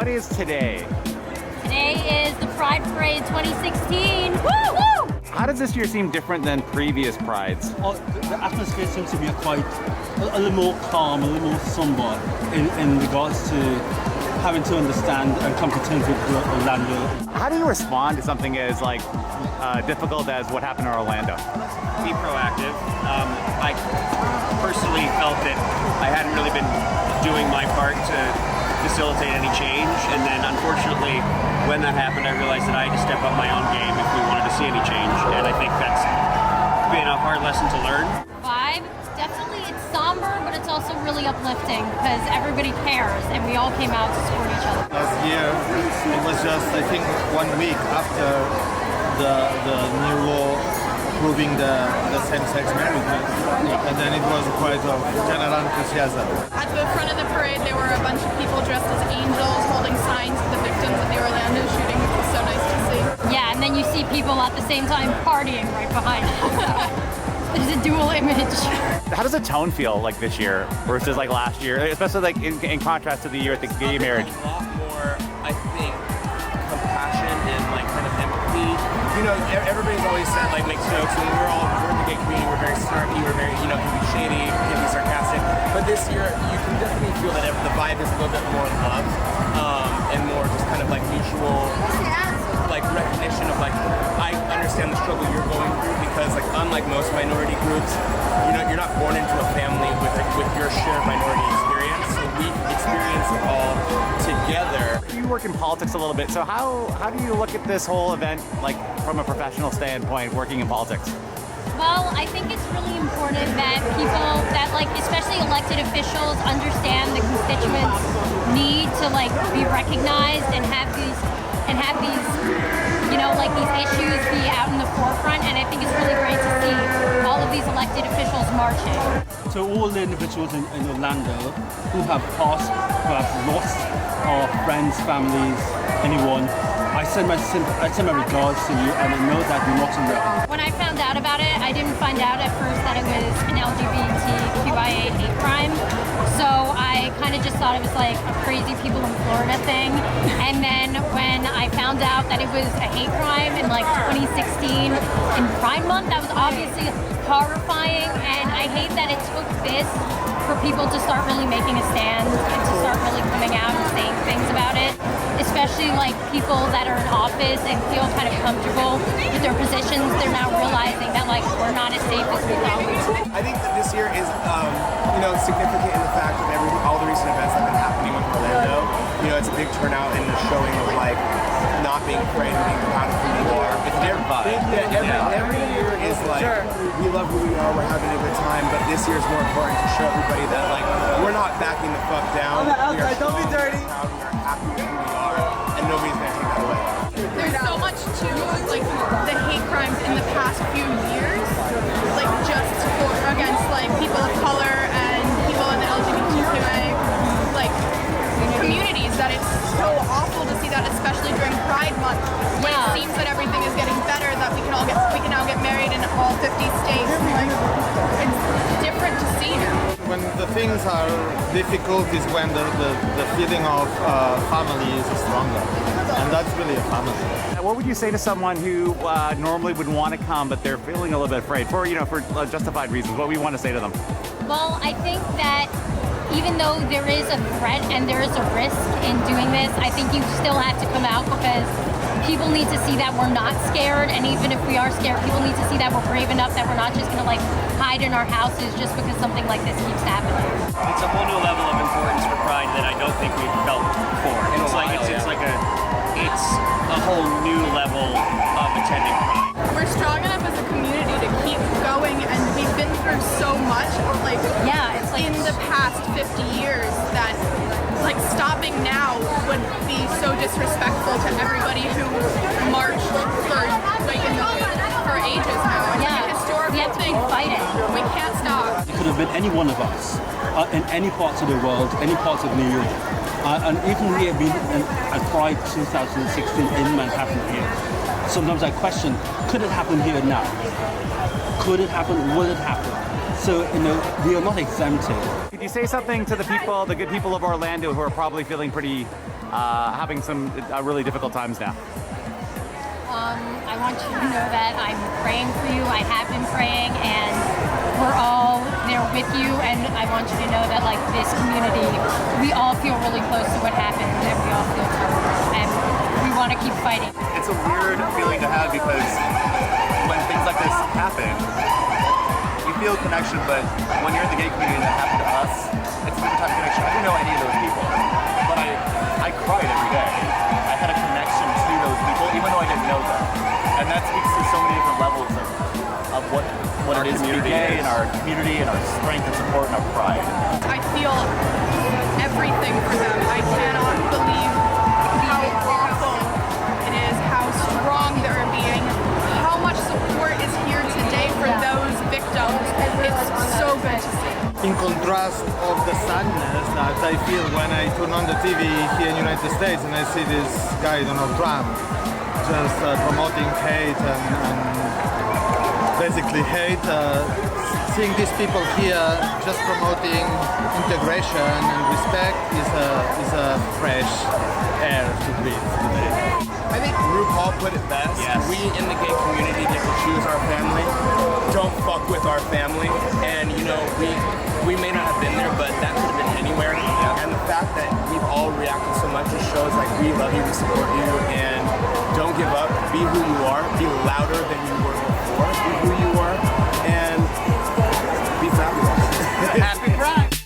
is today? Today is the Pride Parade 2016. Woo woo! How does this year seem different than previous Prides? The atmosphere seems to be a little more calm, a little more somber in regards to having to understand and come to terms with Orlando. How do you respond to something as difficult as what happened in Orlando? Be proactive. I personally felt that I hadn't really been doing my part to facilitate any change, and then unfortunately when that happened I realized that I had to step up my own game if we wanted to see any change, and I think that's been a hard lesson to learn. Vibe, definitely it's somber, but it's also really uplifting because everybody cares and we all came out to support each other. Last year it was just, I think, 1 week after the new law approving the same-sex marriage, and then it was quite a general enthusiasm. At the front of the parade there were a bunch of people dressed as angels holding signs to the victims of the Orlando shooting, which was so nice to see. Yeah, and then you see people at the same time partying right behind us. There's a dual image. How does the tone feel like this year versus like last year, especially like in contrast to the year at the gay marriage? A lot more, I think, compassion and like kind of empathy. You know, everybody's always said like make jokes, and we're in the gay community, we're very snarky, we're very, can be shady, can be sarcastic. But this year, you can definitely feel that the vibe is a little bit more love, and more just kind of like mutual, like recognition of like, I understand the struggle you're going through, because like unlike most minority groups, you're not born into a family with your shared minority experience. So we experience it all together. You work in politics a little bit, so how do you look at this whole event like from a professional standpoint, working in politics? Well, I think it's really important that people that especially elected officials understand the constituents need to be recognized and have these these issues be out in the forefront, and I think it's really great to see all of these elected officials marching. To all the individuals in Orlando who have passed, who have lost, our friends, families, anyone, I send my regards to you, and I know that you're not alone. When I found out about it, I didn't find out at first that it was an LGBTQIA hate crime. So I kind of just thought it was like a crazy people in Florida thing. And then when I found out that it was a hate crime in 2016 in Pride Month, that was obviously horrifying. And I hate that it took this for people to start really making a stand and to start really coming out and saying things about it. Especially people that are in office and feel kind of comfortable with their positions, they're now realizing that we're not as safe as we thought we were. I think that this year is, significant in the fact of all the recent events that have been happening with Orlando. It's a big turnout in the showing of not being afraid and being proud of who you are. It's their vibe. Every year is we love who we are, we're having a good time, but this year is more important to show everybody that we're not backing the fuck down. We are strong, we're proud, we are happy with who we are, and nobody's gonna take that away. There's so much to the hate crimes in the past few years, just against people of color and people in the LGBTQIA communities, that it's so awful to see that, especially during Pride Month, when it seems that everything is getting better, that we can now get married in all 50 states. It's different to see now. When the things are difficult is when the feeling of family is stronger, and that's really a family. What would you say to someone who normally would want to come, but they're feeling a little bit afraid for justified reasons? What we want to say to them? Well, I think that even though there is a threat and there is a risk in doing this, I think you still have to come out because people need to see that we're not scared, and even if we are scared, people need to see that we're brave enough that we're not just going to hide in our houses just because something like this keeps happening. It's a whole new level of importance for Pride that I don't think we've felt before. It's a whole new level of attending Pride. We're strong enough as a community to keep going, and we've been through so much in the past 50 years that stopping now would be so disrespectful to everybody who marched for ages now. It's a historical we have to thing. keep fighting. We can't stop. It could have been any one of us, in any parts of the world, any parts of New York. And even we have been at Pride 2016 in Manhattan here. Sometimes I question, could it happen here now? Could it happen? Will it happen? So, we are not exempted. Could you say something to the good people of Orlando who are probably feeling pretty having some really difficult times now? I want you to know that I'm praying for you. I have been praying, and we're all there with you. And I want you to know that, like, this community, we all feel really close to what happened, and we all feel terrible. And we want to keep fighting. It's a weird feeling to have because when things like this happen, you feel a connection, but when you're in the gay community and that happened to us, it's a different type of connection. I didn't know any of those people, but I cried every day. I had a connection to those people, even though I didn't know them. And that speaks to so many different levels of what it is to be gay, and our community, and our strength and support, and our pride. I feel everything for them. I cannot believe how awful it is, how strong they're being, how much support is here today for those victims. It's so good to see. In contrast of the sadness that I feel when I turn on the TV here in the United States and I see this guy, Donald Trump, just promoting hate and basically hate, seeing these people here just promoting integration and respect is a fresh air to breathe today. I think RuPaul put it best. Yes. We in the gay community get to choose our family. Don't fuck with our family. And you know, we may not have been there, but that could have been anywhere. Yeah. And the fact that we've all reacted so much just shows like we love you, we support you, and don't give up. Be who you are. Be louder than you were before. Be who you are, and be fabulous. Happy Pride!